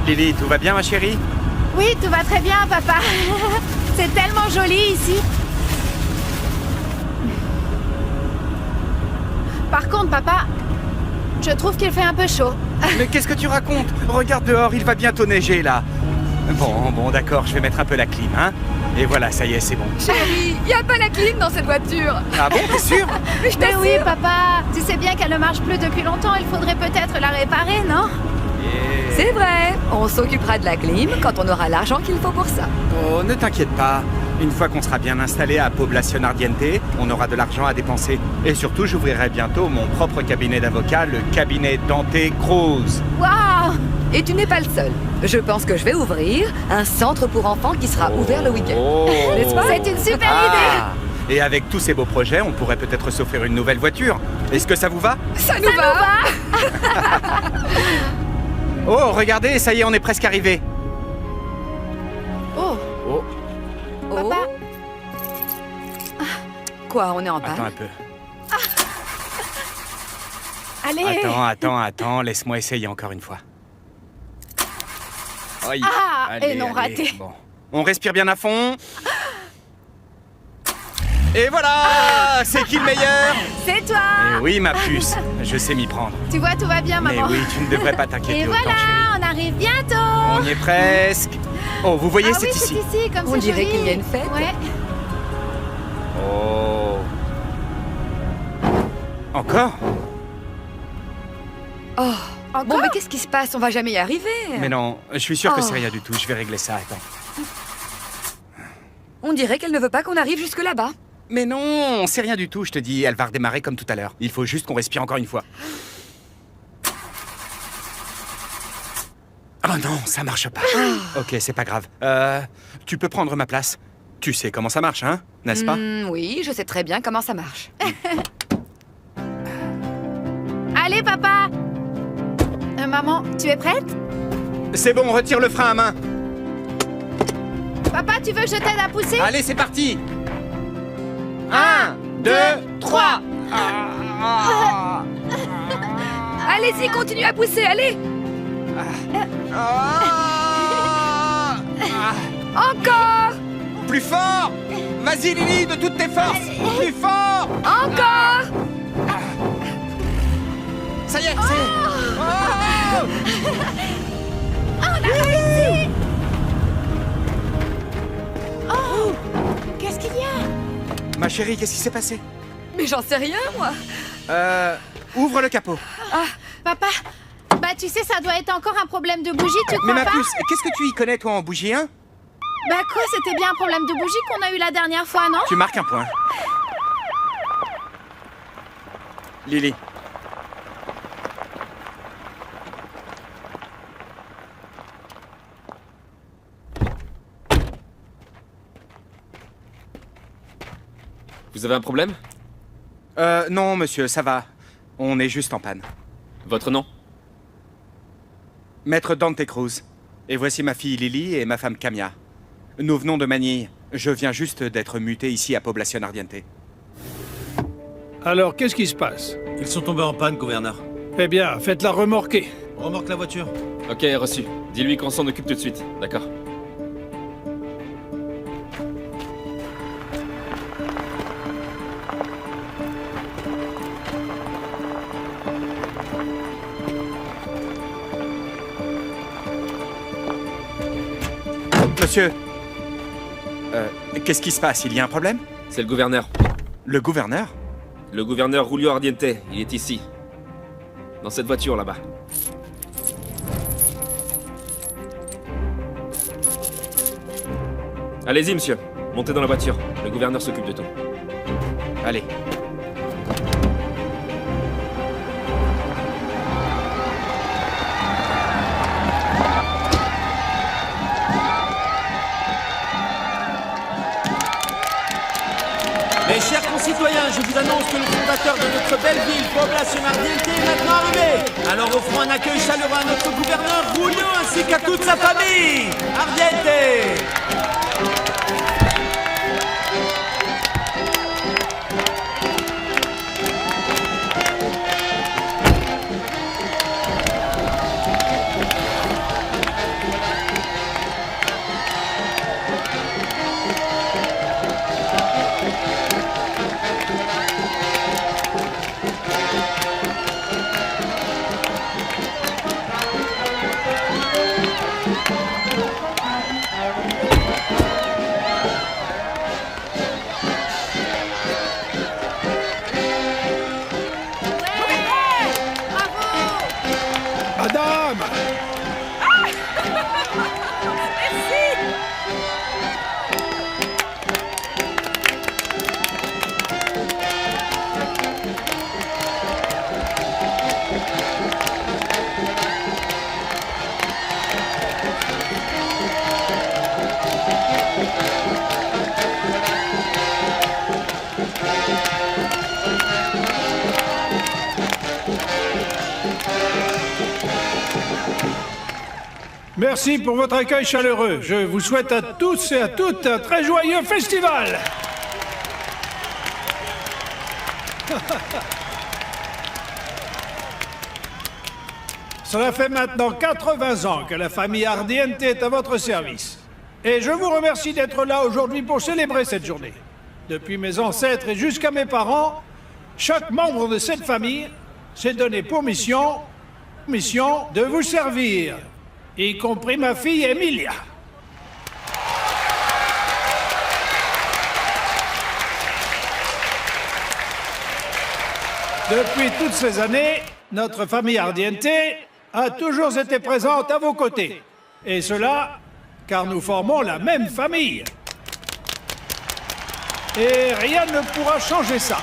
Lily, tout va bien, ma chérie? Oui, tout va très bien, papa. C'est tellement joli ici. Par contre, papa, je trouve qu'il fait un peu chaud. Mais qu'est-ce que tu racontes? Regarde dehors, il va bientôt neiger, là. Bon, d'accord, je vais mettre un peu la clim, hein? Et voilà, ça y est, c'est bon. Chérie, y a pas la clim dans cette voiture. Ah bon, t'es sûr? Mais oui, papa. Tu sais bien qu'elle ne marche plus depuis longtemps. Il faudrait peut-être la réparer, non? C'est vrai, on s'occupera de la clim quand on aura l'argent qu'il faut pour ça. Oh, ne t'inquiète pas. Une fois qu'on sera bien installé à Poblacion Ardiente, on aura de l'argent à dépenser. Et surtout, j'ouvrirai bientôt mon propre cabinet d'avocat, le cabinet Dante Cruz. Waouh! Et tu n'es pas le seul. Je pense que je vais ouvrir un centre pour enfants qui sera ouvert le week-end. Oh. N'est-ce pas? C'est une super idée! Et avec tous ces beaux projets, on pourrait peut-être s'offrir une nouvelle voiture. Est-ce que ça vous va? Ça nous va. Oh, regardez, ça y est, on est presque arrivé. Oh, Oh, papa. Quoi, on est en attends panne? un peu. Allez! Attends, laisse-moi essayer encore une fois. Aïe. Ah, et non raté. Bon. On respire bien à fond. Et voilà! C'est qui le meilleur? C'est toi! Eh oui, ma puce, je sais m'y prendre. Tu vois, tout va bien, Mais maman. oui, tu ne devrais pas t'inquiéter Et autant, voilà, chérie. on arrive bientôt! On y est presque. Oh, vous voyez, Ah c'est oui, ici. c'est ici, comme On c'est dirait joli. qu'il y a une fête. Ouais. Oh. Encore? Oh, Encore? bon, mais qu'est-ce qui se passe? On va jamais y arriver. Mais non, je suis sûr que Oh. c'est rien du tout. Je vais régler ça, attends. On dirait qu'elle ne veut pas qu'on arrive jusque là-bas. Mais non, c'est rien du tout, je te dis. Elle va redémarrer comme tout à l'heure. Il faut juste qu'on respire encore une fois. Oh non, ça marche pas. Ok, c'est pas grave. Tu peux prendre ma place. Tu sais comment ça marche, hein? N'est-ce pas? Oui, je sais très bien comment ça marche. Allez, papa! Maman, tu es prête? C'est bon, retire le frein à main. Papa, tu veux que je t'aide à pousser? Allez, c'est parti. 1, 2, 3. Allez-y, continue à pousser, allez. Encore. Plus fort. Vas-y, Lily, de toutes tes forces. Plus fort. Encore. Ça y est, ça y est. Oh. On a réussi! Oh! Qu'est-ce qu'il y a? Ma chérie, qu'est-ce qui s'est passé? Mais j'en sais rien, moi. Ouvre le capot. Papa, bah tu sais, ça doit être encore un problème de bougie, tu Mais crois ma pas? puce, qu'est-ce que tu y connais, toi, en bougie, hein? Bah quoi, c'était bien un problème de bougie qu'on a eu la dernière fois, non? Tu marques un point. Lily. Vous avez un problème? Non, monsieur, ça va. On est juste en panne. Votre nom? Maître Dante Cruz. Et voici ma fille Lily et ma femme Camilla. Nous venons de Manille. Je viens juste d'être muté ici à Poblacion Ardiente. Alors, qu'est-ce qui se passe? Ils sont tombés en panne, gouverneur. Eh bien, faites-la remorquer. Remorque la voiture. Ok, reçu. Dis-lui qu'on s'en occupe tout de suite, d'accord? Monsieur, qu'est-ce qui se passe? Il y a un problème? C'est le gouverneur. Le gouverneur? Le gouverneur Julio Ardiente, il est ici. Dans cette voiture là-bas. Allez-y, monsieur. Montez dans la voiture. Le gouverneur s'occupe de tout. Allez. Mes chers concitoyens, je vous annonce que le fondateur de notre belle ville, Poblacion Ardiente, est maintenant arrivé. Alors offrons un accueil chaleureux à notre gouverneur Julio ainsi qu'à toute sa famille. Ardiente! Merci pour votre accueil chaleureux. Je vous souhaite à tous et à toutes un très joyeux festival. Cela fait maintenant 80 ans que la famille Ardiente est à votre service. Et je vous remercie d'être là aujourd'hui pour célébrer cette journée. Depuis mes ancêtres et jusqu'à mes parents, chaque membre de cette famille s'est donné pour mission de vous servir, y compris ma fille Emilia. Depuis toutes ces années, notre famille Ardiente a toujours été présente à vos côtés. Et cela, car nous formons la même famille. Et rien ne pourra changer ça.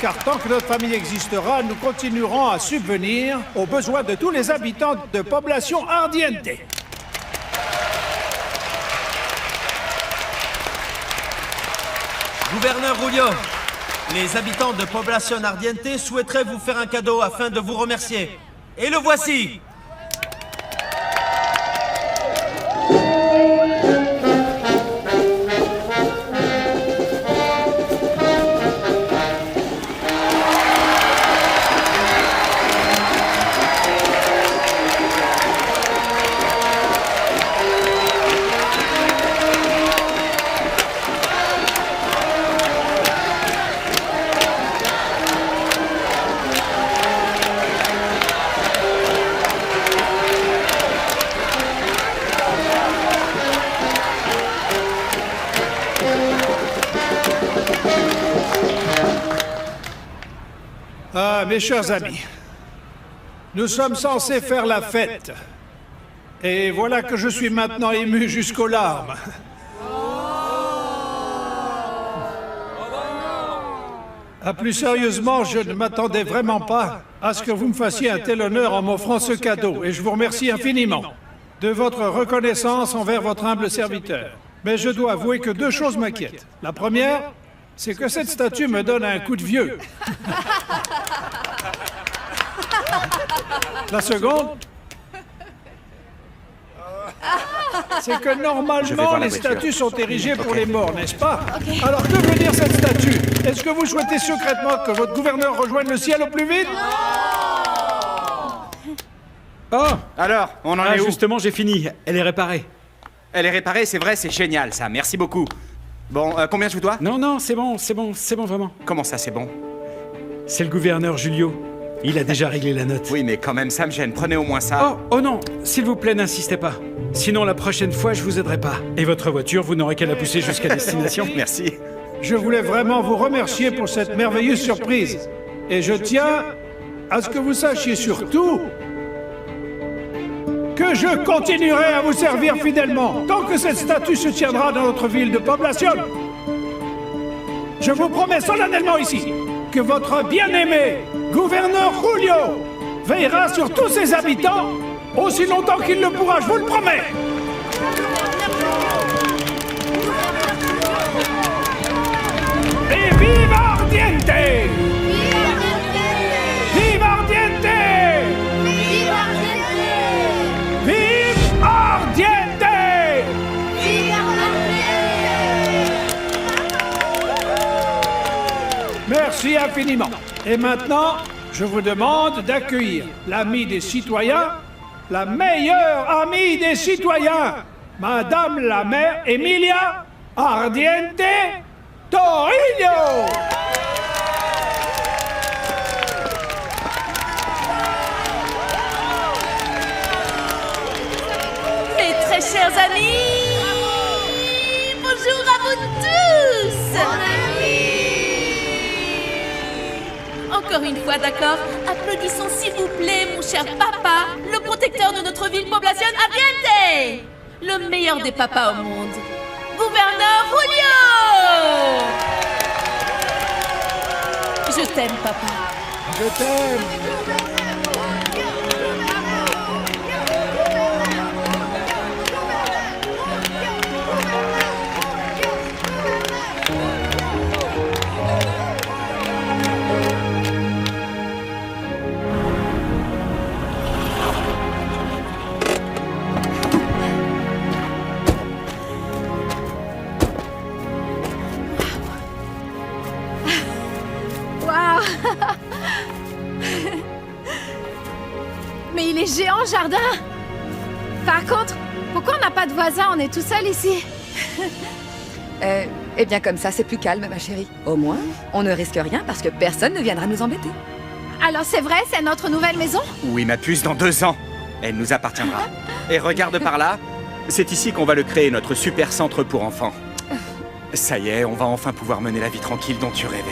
Car tant que notre famille existera, nous continuerons à subvenir aux besoins de tous les habitants de Población Ardiente. Gouverneur Julio, les habitants de Población Ardiente souhaiteraient vous faire un cadeau afin de vous remercier. Et le voici! Ah, mes chers amis, nous sommes censés faire la fête. Et voilà que je suis maintenant ému jusqu'aux larmes. Ah, plus sérieusement, je ne m'attendais vraiment pas à ce que vous me fassiez un tel honneur en m'offrant ce cadeau. Et je vous remercie infiniment de votre reconnaissance envers votre humble serviteur. Mais je dois avouer que deux choses m'inquiètent. La première, c'est que cette statue me donne un coup de vieux. La seconde, c'est que normalement les statues sont érigées pour les morts, n'est-ce pas? Alors que veut dire cette statue? Est-ce que vous souhaitez secrètement que votre gouverneur rejoigne le ciel au plus vite? Oh, alors, on en est où? Justement, j'ai fini. Elle est réparée. Elle est réparée, c'est vrai, c'est génial ça, merci beaucoup. Bon, combien je vous dois? Non, c'est bon, vraiment. Comment ça, c'est bon? C'est le gouverneur Julio. Il a déjà réglé la note. Oui, mais quand même, ça me gêne, prenez au moins ça. Oh non, s'il vous plaît, n'insistez pas. Sinon, la prochaine fois, je vous aiderai pas. Et votre voiture, vous n'aurez qu'à la pousser jusqu'à destination. Merci. Je voulais vraiment vous remercier pour cette merveilleuse surprise. Et je tiens à ce que vous sachiez surtout que je continuerai à vous servir fidèlement tant que cette statue se tiendra dans notre ville de Población. Je vous promets solennellement ici que votre bien-aimé gouverneur Julio veillera sur tous ses habitants aussi longtemps qu'il le pourra, je vous le promets. Et vive Ardiente! Vive Ardiente! Vive Ardiente! Merci infiniment. Et maintenant, je vous demande d'accueillir l'amie des citoyens, la meilleure amie des citoyens, Madame la mère Emilia Ardiente Torillo. Mes très chers amis, bonjour à vous tous. Encore une fois, d'accord? Applaudissons s'il vous plaît, mon cher papa, le protecteur de notre ville Población Ardiente. le meilleur des papas au monde, Gouverneur Julio! Je t'aime, papa. Je t'aime. Waouh! Mais il est géant, le jardin! Par contre, pourquoi on n'a pas de voisins? On est tout seul ici. Eh bien comme ça, c'est plus calme, ma chérie. Au moins, on ne risque rien parce que personne ne viendra nous embêter. Alors c'est vrai, c'est notre nouvelle maison? Oui, ma puce, dans 2 ans. Elle nous appartiendra. Et regarde par là. C'est ici qu'on va le créer, notre super centre pour enfants. Ça y est, on va enfin pouvoir mener la vie tranquille dont tu rêvais.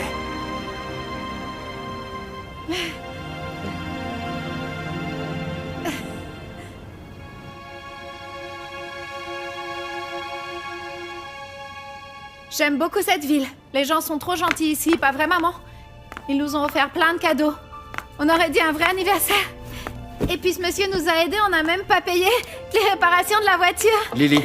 J'aime beaucoup cette ville. Les gens sont trop gentils ici, pas vrai, maman? Ils nous ont offert plein de cadeaux. On aurait dit un vrai anniversaire. Et puis ce monsieur nous a aidés, on n'a même pas payé les réparations de la voiture. Lily,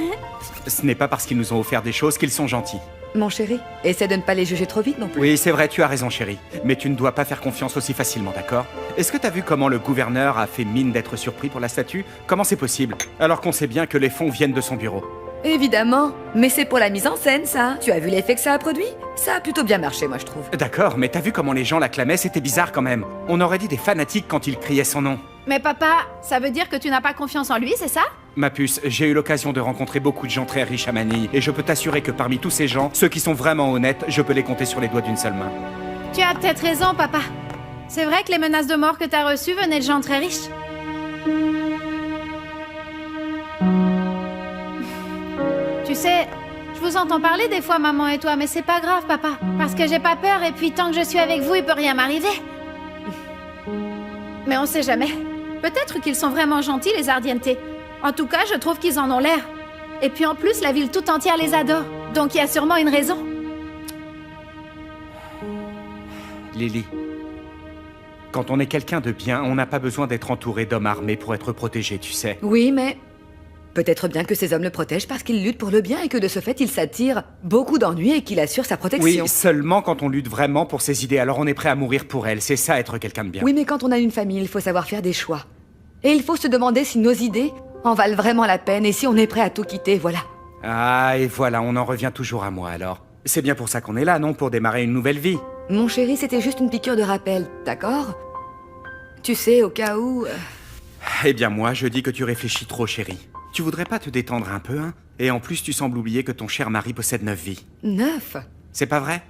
ce n'est pas parce qu'ils nous ont offert des choses qu'ils sont gentils. Mon chéri, essaie de ne pas les juger trop vite non plus. Oui, c'est vrai, tu as raison, chérie. Mais tu ne dois pas faire confiance aussi facilement, d'accord? Est-ce que t'as vu comment le gouverneur a fait mine d'être surpris pour la statue? Comment c'est possible? Alors qu'on sait bien que les fonds viennent de son bureau. Évidemment, mais c'est pour la mise en scène, ça. Tu as vu l'effet que ça a produit? Ça a plutôt bien marché, moi, je trouve. D'accord, mais t'as vu comment les gens l'acclamaient? C'était bizarre quand même. On aurait dit des fanatiques quand ils criaient son nom. Mais papa, ça veut dire que tu n'as pas confiance en lui, c'est ça? Ma puce, j'ai eu l'occasion de rencontrer beaucoup de gens très riches à Manille, et je peux t'assurer que parmi tous ces gens, ceux qui sont vraiment honnêtes, je peux les compter sur les doigts d'une seule main. Tu as peut-être raison, papa. C'est vrai que les menaces de mort que t'as reçues venaient de gens très riches. Tu sais, je vous entends parler des fois, maman et toi, mais c'est pas grave, papa. Parce que j'ai pas peur, et puis tant que je suis avec vous, il peut rien m'arriver. Mais on sait jamais. Peut-être qu'ils sont vraiment gentils, les Ardiente. En tout cas, je trouve qu'ils en ont l'air. Et puis en plus, la ville tout entière les adore. Donc il y a sûrement une raison. Lily, quand on est quelqu'un de bien, on n'a pas besoin d'être entouré d'hommes armés pour être protégé, tu sais. Oui, mais peut-être bien que ces hommes le protègent parce qu'ils luttent pour le bien et que de ce fait, il s'attire beaucoup d'ennuis et qu'il assure sa protection. Oui, seulement quand on lutte vraiment pour ses idées, alors on est prêt à mourir pour elles. C'est ça, être quelqu'un de bien. Oui, mais quand on a une famille, il faut savoir faire des choix. Et il faut se demander si nos idées en valent vraiment la peine et si on est prêt à tout quitter, voilà. Ah, et voilà, on en revient toujours à moi alors. C'est bien pour ça qu'on est là, non? Pour démarrer une nouvelle vie. Mon chéri, c'était juste une piqûre de rappel, d'accord? Tu sais, au cas où... Eh bien moi, je dis que tu réfléchis trop, chérie. Tu voudrais pas te détendre un peu, hein? Et en plus, tu sembles oublier que ton cher mari possède 9 vies. 9? C'est pas vrai?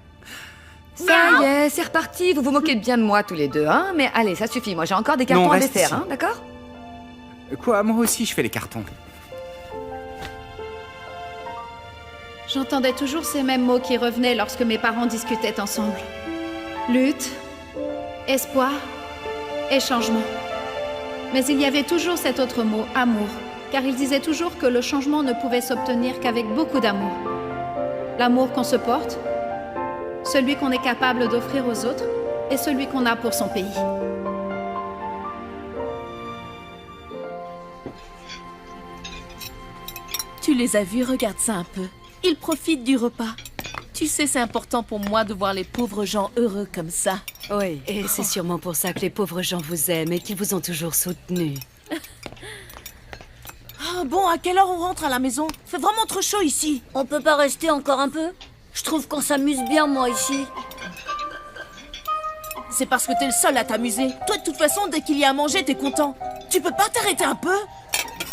Ça y est, c'est reparti, vous vous moquez bien de moi tous les deux, hein? Mais allez, ça suffit, moi j'ai encore des cartons Non, à reste défaire, ici. hein, d'accord? Quoi, moi aussi je fais les cartons. J'entendais toujours ces mêmes mots qui revenaient lorsque mes parents discutaient ensemble. Lutte, espoir et changement. Mais il y avait toujours cet autre mot, amour, car ils disaient toujours que le changement ne pouvait s'obtenir qu'avec beaucoup d'amour. L'amour qu'on se porte, celui qu'on est capable d'offrir aux autres et celui qu'on a pour son pays. Tu les as vus, regarde ça un peu. Ils profitent du repas. Tu sais, c'est important pour moi de voir les pauvres gens heureux comme ça. Oui, et c'est sûrement pour ça que les pauvres gens vous aiment et qu'ils vous ont toujours soutenu. Ah, bon, à quelle heure on rentre à la maison? Fait vraiment trop chaud ici. On peut pas rester encore un peu? Je trouve qu'on s'amuse bien, moi, ici. C'est parce que t'es le seul à t'amuser. Toi, de toute façon, dès qu'il y a à manger, t'es content. Tu peux pas t'arrêter un peu?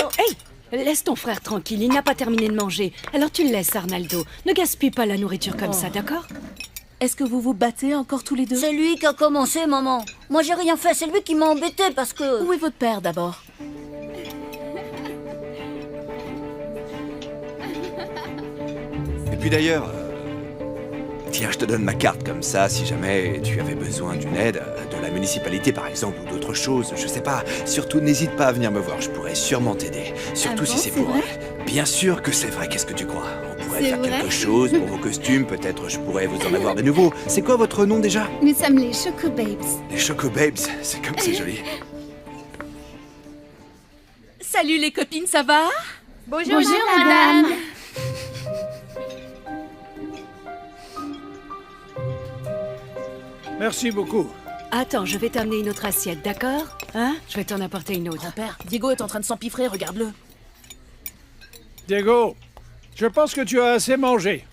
Oh, hey! Laisse ton frère tranquille, il n'a pas terminé de manger. Alors tu le laisses, Arnaldo. Ne gaspille pas la nourriture comme ça, d'accord? Est-ce que vous vous battez encore tous les deux? C'est lui qui a commencé, maman. Moi, j'ai rien fait, c'est lui qui m'a embêté parce que... Où est votre père, d'abord? Et puis d'ailleurs, tiens, je te donne ma carte comme ça, si jamais tu avais besoin d'une aide, de la municipalité par exemple, ou d'autres choses, je sais pas. Surtout, n'hésite pas à venir me voir, je pourrais sûrement t'aider. Surtout Ah si bon, c'est c'est pour... vrai Bien sûr que c'est vrai, qu'est-ce que tu crois? On pourrait C'est faire vrai quelque chose pour vos costumes, peut-être je pourrais vous en avoir de nouveau. C'est quoi votre nom déjà? Nous sommes les Choco Babes. Les Choco Babes, c'est comme c'est joli. Salut les copines, ça va? Bonjour, madame. Merci beaucoup. Attends, je vais t'amener une autre assiette, d'accord? Hein? Je vais t'en apporter une autre. Grand-père, Diego est en train de s'empiffrer, regarde-le. Diego, je pense que tu as assez mangé.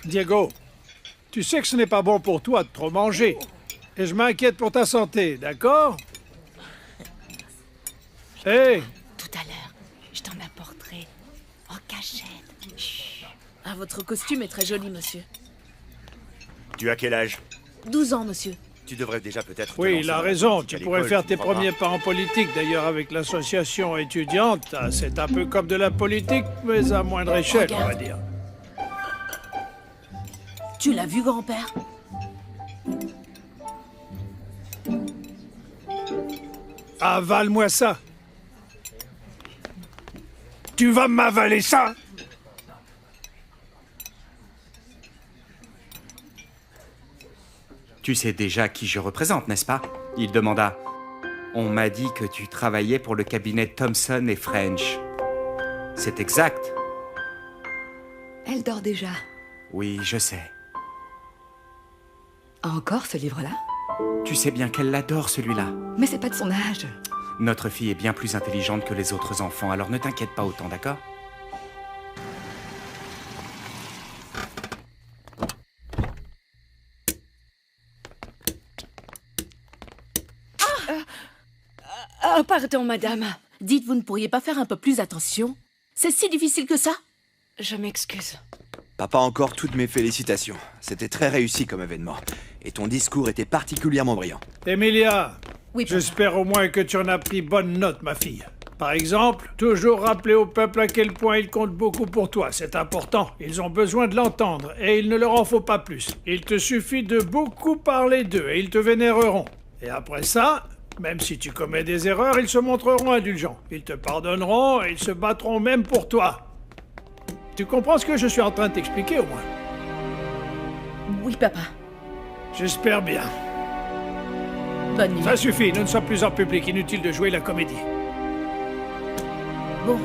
Diego, tu sais que ce n'est pas bon pour toi de trop manger. Et je m'inquiète pour ta santé, d'accord? Hé, Tout à l'heure, je t'en apporterai en cachette. Chut. Ah, votre costume est très joli, monsieur. Tu as quel âge? 12 ans, monsieur. Tu devrais déjà peut-être... te oui, lancer il a dans la raison. politique Tu à pourrais l'école, faire tu tes crois pas? premiers pas en politique, d'ailleurs, avec l'association étudiante. C'est un peu comme de la politique, mais à moindre échelle, on va Regarde. dire. Tu l'as vu, grand-père? Avale-moi ça. Tu vas m'avaler ça? Tu sais déjà qui je représente, n'est-ce pas? Il demanda. On m'a dit que tu travaillais pour le cabinet Thompson et French. C'est exact. Elle dort déjà. Oui, je sais. Encore ce livre-là? Tu sais bien qu'elle l'adore, celui-là. Mais c'est pas de son âge. Notre fille est bien plus intelligente que les autres enfants, alors ne t'inquiète pas autant, d'accord? Ah, pardon, madame. Dites, vous ne pourriez pas faire un peu plus attention? C'est si difficile que ça? Je m'excuse. Papa, encore toutes mes félicitations. C'était très réussi comme événement. Et ton discours était particulièrement brillant. Emilia, Oui, papa. j'espère au moins que tu en as pris bonne note, ma fille. Par exemple, toujours rappeler au peuple à quel point il compte beaucoup pour toi. C'est important. Ils ont besoin de l'entendre, et il ne leur en faut pas plus. Il te suffit de beaucoup parler d'eux, et ils te vénéreront. Et après ça, même si tu commets des erreurs, ils se montreront indulgents. Ils te pardonneront, et ils se battront même pour toi. Tu comprends ce que je suis en train de t'expliquer, au moins? Oui, papa. J'espère bien. Bonne nuit. Ça suffit, nous ne sommes plus en public. Inutile de jouer la comédie. Bon.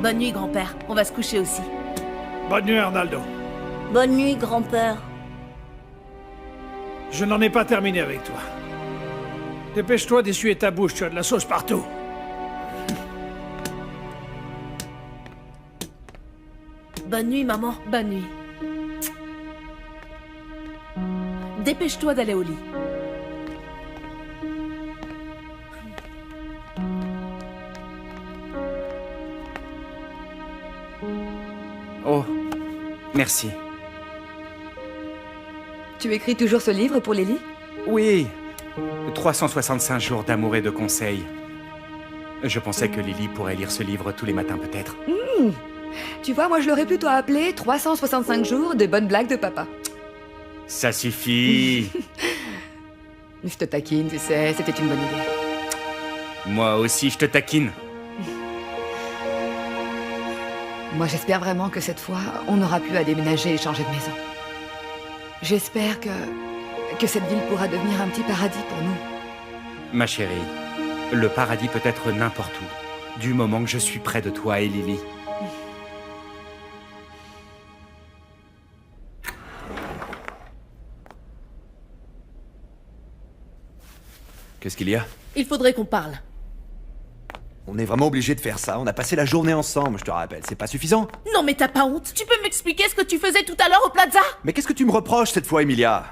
Bonne nuit, grand-père. On va se coucher aussi. Bonne nuit, Arnaldo. Bonne nuit, grand-père. Je n'en ai pas terminé avec toi. Dépêche-toi d'essuyer ta bouche, tu as de la sauce partout. Bonne nuit, maman. Bonne nuit. Dépêche-toi d'aller au lit. Oh, merci. Tu écris toujours ce livre pour Lily? Oui, 365 jours d'amour et de conseils. Je pensais que Lily pourrait lire ce livre tous les matins peut-être. Tu vois, moi je l'aurais plutôt appelé 365 jours de bonnes blagues de papa. Ça suffit. Je te taquine, tu sais, c'était une bonne idée. Moi aussi, je te taquine. Moi j'espère vraiment que cette fois, on aura pu à déménager et changer de maison. J'espère que cette ville pourra devenir un petit paradis pour nous. Ma chérie, le paradis peut être n'importe où, du moment que je suis près de toi et Lily. Qu'est-ce qu'il y a? Il faudrait qu'on parle. On est vraiment obligé de faire ça. On a passé la journée ensemble, je te rappelle. C'est pas suffisant? Non, mais t'as pas honte? Tu peux m'expliquer ce que tu faisais tout à l'heure au plaza? Mais qu'est-ce que tu me reproches cette fois, Emilia?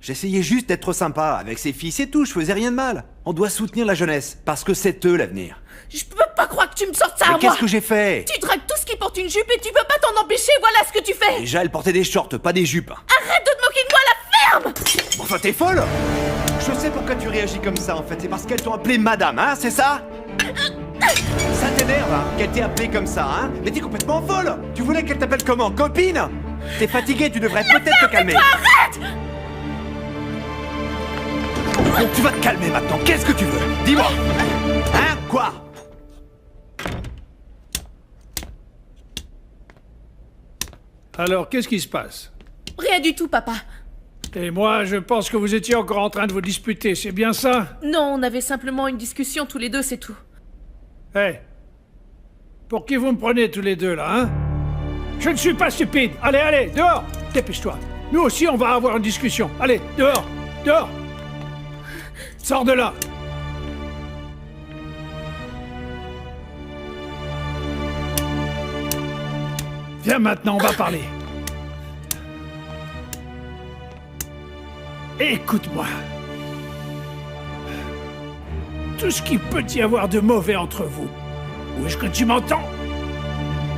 J'essayais juste d'être sympa avec ces filles, c'est tout, je faisais rien de mal. On doit soutenir la jeunesse, parce que c'est eux l'avenir. Je peux pas croire que tu me sortes ça à Mais moi! qu'est-ce que j'ai fait? Tu dragues tout ce qui porte une jupe et tu peux pas t'en empêcher, voilà ce que tu fais! Déjà, elle portait des shorts, pas des jupes. Arrête de te moquer de moi, la ferme! Enfin, t'es folle? Je sais pourquoi tu réagis comme ça, en fait. C'est parce qu'elles t'ont appelé madame, hein, c'est ça? Ça t'énerve, hein, qu'elle t'ait appelé comme ça, hein? Mais t'es complètement folle! Tu voulais qu'elle t'appelle comment? Copine? T'es fatigué, tu devrais peut-être te calmer. Arrête! Bon, tu vas te calmer maintenant, qu'est-ce que tu veux? Dis-moi. Hein? Quoi? Alors, qu'est-ce qui se passe? Rien du tout, papa. Et moi, je pense que vous étiez encore en train de vous disputer, c'est bien ça? Non, on avait simplement une discussion tous les deux, c'est tout. Hé. Pour qui vous me prenez tous les deux, là, hein? Je ne suis pas stupide. Allez, allez, dehors. Dépêche-toi. Nous aussi, on va avoir une discussion. Allez, dehors. Dehors. Sors de là. Viens maintenant, on va parler. Écoute-moi. Tout ce qu'il peut y avoir de mauvais entre vous, où est-ce que tu m'entends?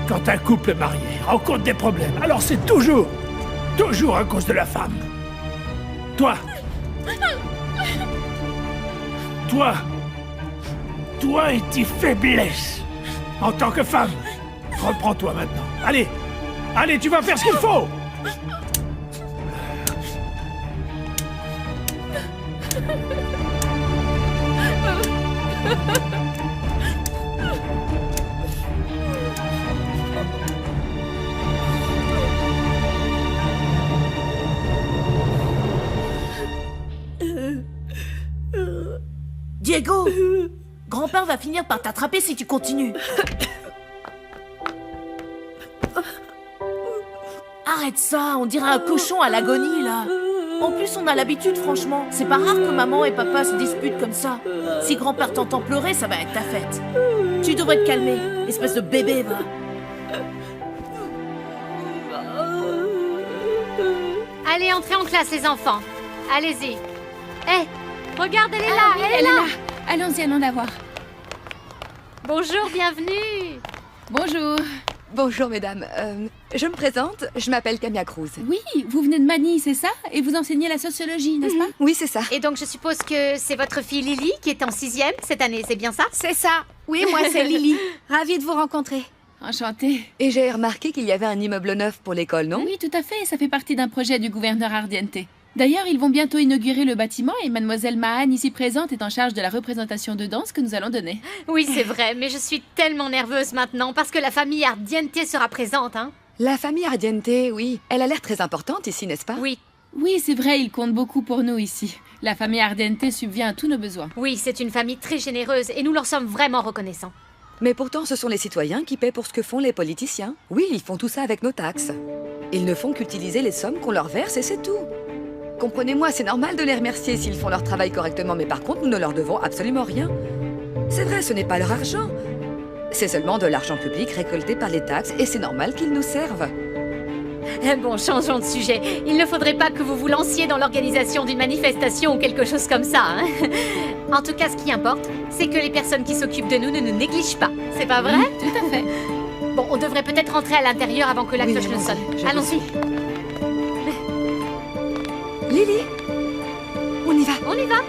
Quand un couple marié rencontre des problèmes, alors c'est toujours à cause de la femme. Toi et tes faiblesses en tant que femme. Reprends-toi maintenant. Allez, tu vas faire ce qu'il faut. Diego! Grand-père va finir par t'attraper si tu continues. Arrête ça, on dirait un cochon à l'agonie, là. En plus, on a l'habitude, franchement. C'est pas rare que maman et papa se disputent comme ça. Si grand-père t'entend pleurer, ça va être ta fête. Tu devrais te calmer, espèce de bébé, va. Allez, entrez en classe, les enfants. Allez-y. Hé, regarde, elle est là, elle est là. Allons-y, allons la voir. Bonjour, bienvenue. Bonjour. Bonjour, mesdames. Je me présente, je m'appelle Camilla Cruz. Oui, vous venez de Manille, c'est ça? Et vous enseignez la sociologie, n'est-ce pas? Oui, c'est ça. Et donc, je suppose que c'est votre fille Lily qui est en 6e cette année, c'est bien ça? C'est ça. Oui, moi, c'est Lily. Ravie de vous rencontrer. Enchantée. Et j'ai remarqué qu'il y avait un immeuble neuf pour l'école, non? Oui, tout à fait. Ça fait partie d'un projet du gouverneur Ardiente. D'ailleurs, ils vont bientôt inaugurer le bâtiment et mademoiselle Mahan, ici présente, est en charge de la représentation de danse que nous allons donner. Oui, c'est vrai, mais je suis tellement nerveuse maintenant parce que la famille Ardiente sera présente, hein. La famille Ardiente, oui. Elle a l'air très importante ici, n'est-ce pas? Oui. Oui, c'est vrai, ils comptent beaucoup pour nous ici. La famille Ardiente subvient à tous nos besoins. Oui, c'est une famille très généreuse et nous leur sommes vraiment reconnaissants. Mais pourtant, ce sont les citoyens qui paient pour ce que font les politiciens. Oui, ils font tout ça avec nos taxes. Ils ne font qu'utiliser les sommes qu'on leur verse et c'est tout. Comprenez-moi, c'est normal de les remercier s'ils font leur travail correctement, mais par contre, nous ne leur devons absolument rien. C'est vrai, ce n'est pas leur argent. C'est seulement de l'argent public récolté par les taxes et c'est normal qu'ils nous servent. Bon, changeons de sujet. Il ne faudrait pas que vous vous lanciez dans l'organisation d'une manifestation ou quelque chose comme ça, hein. En tout cas, ce qui importe, c'est que les personnes qui s'occupent de nous ne nous négligent pas. C'est pas vrai? Oui, tout à fait. Bon, on devrait peut-être rentrer à l'intérieur avant que la cloche ne sonne. Allons-y. Lily, on y va. On y va.